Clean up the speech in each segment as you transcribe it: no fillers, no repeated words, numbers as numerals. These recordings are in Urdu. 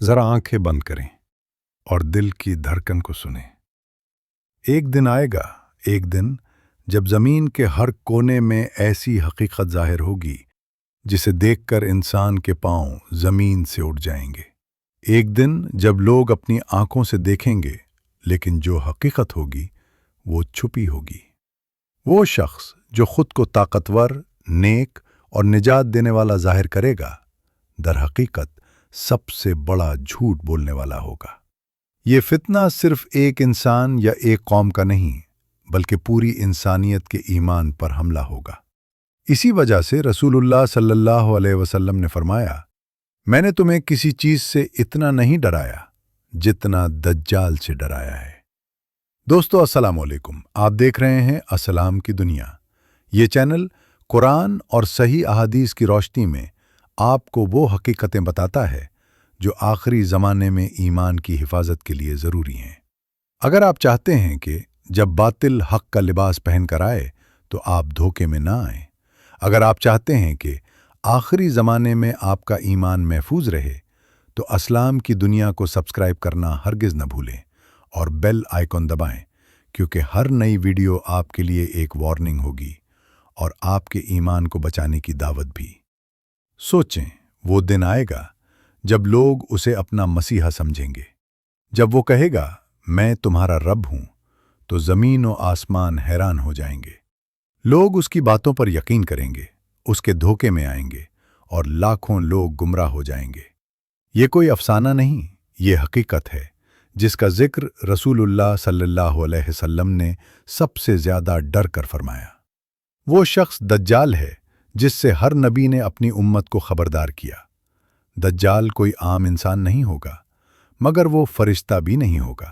ذرا آنکھیں بند کریں اور دل کی دھڑکن کو سنیں۔ ایک دن آئے گا، ایک دن جب زمین کے ہر کونے میں ایسی حقیقت ظاہر ہوگی جسے دیکھ کر انسان کے پاؤں زمین سے اٹھ جائیں گے۔ ایک دن جب لوگ اپنی آنکھوں سے دیکھیں گے، لیکن جو حقیقت ہوگی وہ چھپی ہوگی۔ وہ شخص جو خود کو طاقتور، نیک اور نجات دینے والا ظاہر کرے گا، در حقیقت سب سے بڑا جھوٹ بولنے والا ہوگا۔ یہ فتنہ صرف ایک انسان یا ایک قوم کا نہیں، بلکہ پوری انسانیت کے ایمان پر حملہ ہوگا۔ اسی وجہ سے رسول اللہ صلی اللہ علیہ وسلم نے فرمایا، میں نے تمہیں کسی چیز سے اتنا نہیں ڈرایا جتنا دجال سے ڈرایا ہے۔ دوستو السلام علیکم، آپ دیکھ رہے ہیں اسلام کی دنیا۔ یہ چینل قرآن اور صحیح احادیث کی روشنی میں آپ کو وہ حقیقتیں بتاتا ہے جو آخری زمانے میں ایمان کی حفاظت کے لیے ضروری ہیں۔ اگر آپ چاہتے ہیں کہ جب باطل حق کا لباس پہن کر آئے تو آپ دھوکے میں نہ آئیں، اگر آپ چاہتے ہیں کہ آخری زمانے میں آپ کا ایمان محفوظ رہے تو اسلام کی دنیا کو سبسکرائب کرنا ہرگز نہ بھولیں اور بیل آئیکن دبائیں، کیونکہ ہر نئی ویڈیو آپ کے لیے ایک وارننگ ہوگی اور آپ کے ایمان کو بچانے کی دعوت بھی۔ سوچیں، وہ دن آئے گا جب لوگ اسے اپنا مسیحا سمجھیں گے۔ جب وہ کہے گا، میں تمہارا رب ہوں، تو زمین و آسمان حیران ہو جائیں گے۔ لوگ اس کی باتوں پر یقین کریں گے، اس کے دھوکے میں آئیں گے اور لاکھوں لوگ گمراہ ہو جائیں گے۔ یہ کوئی افسانہ نہیں، یہ حقیقت ہے جس کا ذکر رسول اللہ صلی اللہ علیہ وسلم نے سب سے زیادہ ڈر کر فرمایا۔ وہ شخص دجال ہے جس سے ہر نبی نے اپنی امت کو خبردار کیا۔ دجال کوئی عام انسان نہیں ہوگا، مگر وہ فرشتہ بھی نہیں ہوگا۔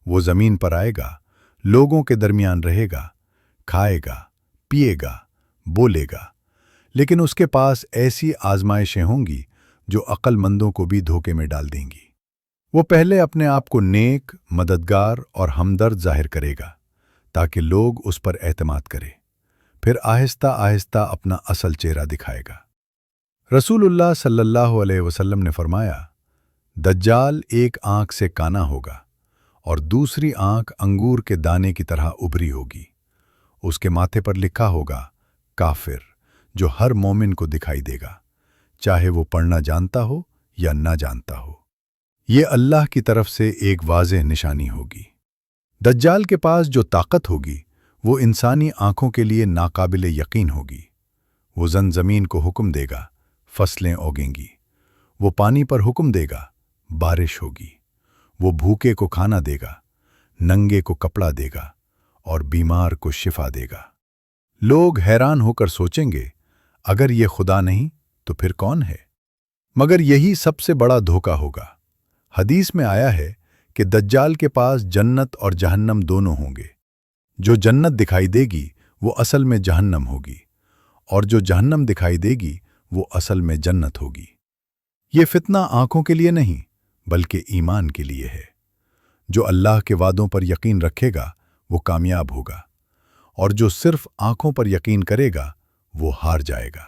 وہ زمین پر آئے گا، لوگوں کے درمیان رہے گا، کھائے گا، پیے گا، بولے گا، لیکن اس کے پاس ایسی آزمائشیں ہوں گی جو عقل مندوں کو بھی دھوکے میں ڈال دیں گی۔ وہ پہلے اپنے آپ کو نیک، مددگار اور ہمدرد ظاہر کرے گا تاکہ لوگ اس پر اعتماد کریں، پھر آہستہ آہستہ اپنا اصل چہرہ دکھائے گا۔ رسول اللہ صلی اللہ علیہ وسلم نے فرمایا، دجال ایک آنکھ سے کانا ہوگا اور دوسری آنکھ انگور کے دانے کی طرح ابھری ہوگی۔ اس کے ماتھے پر لکھا ہوگا کافر، جو ہر مومن کو دکھائی دے گا، چاہے وہ پڑھنا جانتا ہو یا نہ جانتا ہو۔ یہ اللہ کی طرف سے ایک واضح نشانی ہوگی۔ دجال کے پاس جو طاقت ہوگی وہ انسانی آنکھوں کے لیے ناقابل یقین ہوگی۔ وہ زمین کو حکم دے گا، فصلیں اگیں گی۔ وہ پانی پر حکم دے گا، بارش ہوگی۔ وہ بھوکے کو کھانا دے گا، ننگے کو کپڑا دے گا اور بیمار کو شفا دے گا۔ لوگ حیران ہو کر سوچیں گے، اگر یہ خدا نہیں تو پھر کون ہے؟ مگر یہی سب سے بڑا دھوکہ ہوگا۔ حدیث میں آیا ہے کہ دجال کے پاس جنت اور جہنم دونوں ہوں گے۔ جو جنت دکھائی دے گی وہ اصل میں جہنم ہوگی، اور جو جہنم دکھائی دے گی وہ اصل میں جنت ہوگی۔ یہ فتنہ آنکھوں کے لیے نہیں بلکہ ایمان کے لیے ہے۔ جو اللہ کے وعدوں پر یقین رکھے گا وہ کامیاب ہوگا، اور جو صرف آنکھوں پر یقین کرے گا وہ ہار جائے گا۔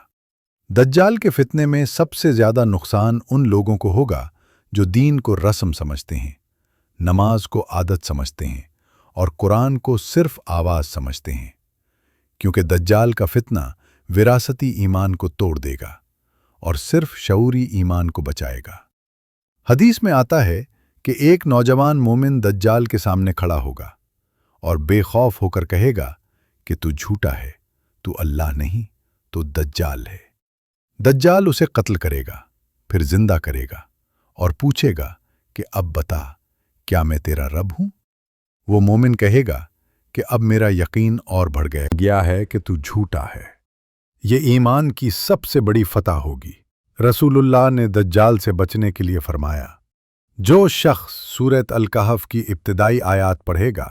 دجال کے فتنے میں سب سے زیادہ نقصان ان لوگوں کو ہوگا جو دین کو رسم سمجھتے ہیں، نماز کو عادت سمجھتے ہیں اور قرآن کو صرف آواز سمجھتے ہیں، کیونکہ دجال کا فتنہ وراثتی ایمان کو توڑ دے گا اور صرف شعوری ایمان کو بچائے گا۔ حدیث میں آتا ہے کہ ایک نوجوان مومن دجال کے سامنے کھڑا ہوگا اور بے خوف ہو کر کہے گا کہ تو جھوٹا ہے، تو اللہ نہیں تو دجال ہے۔ دجال اسے قتل کرے گا، پھر زندہ کرے گا اور پوچھے گا کہ اب بتا، کیا میں تیرا رب ہوں؟ وہ مومن کہے گا کہ اب میرا یقین اور بڑھ گیا ہے کہ تو جھوٹا ہے۔ یہ ایمان کی سب سے بڑی فتح ہوگی۔ رسول اللہ نے دجال سے بچنے کے لیے فرمایا، جو شخص سورۃ الکہف کی ابتدائی آیات پڑھے گا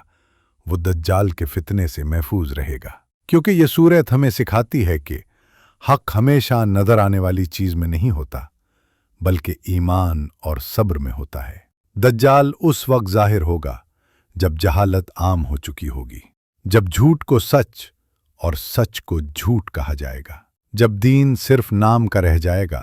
وہ دجال کے فتنے سے محفوظ رہے گا، کیونکہ یہ سورت ہمیں سکھاتی ہے کہ حق ہمیشہ نظر آنے والی چیز میں نہیں ہوتا بلکہ ایمان اور صبر میں ہوتا ہے۔ دجال اس وقت ظاہر ہوگا جب جہالت عام ہو چکی ہوگی، جب جھوٹ کو سچ اور سچ کو جھوٹ کہا جائے گا، جب دین صرف نام کا رہ جائے گا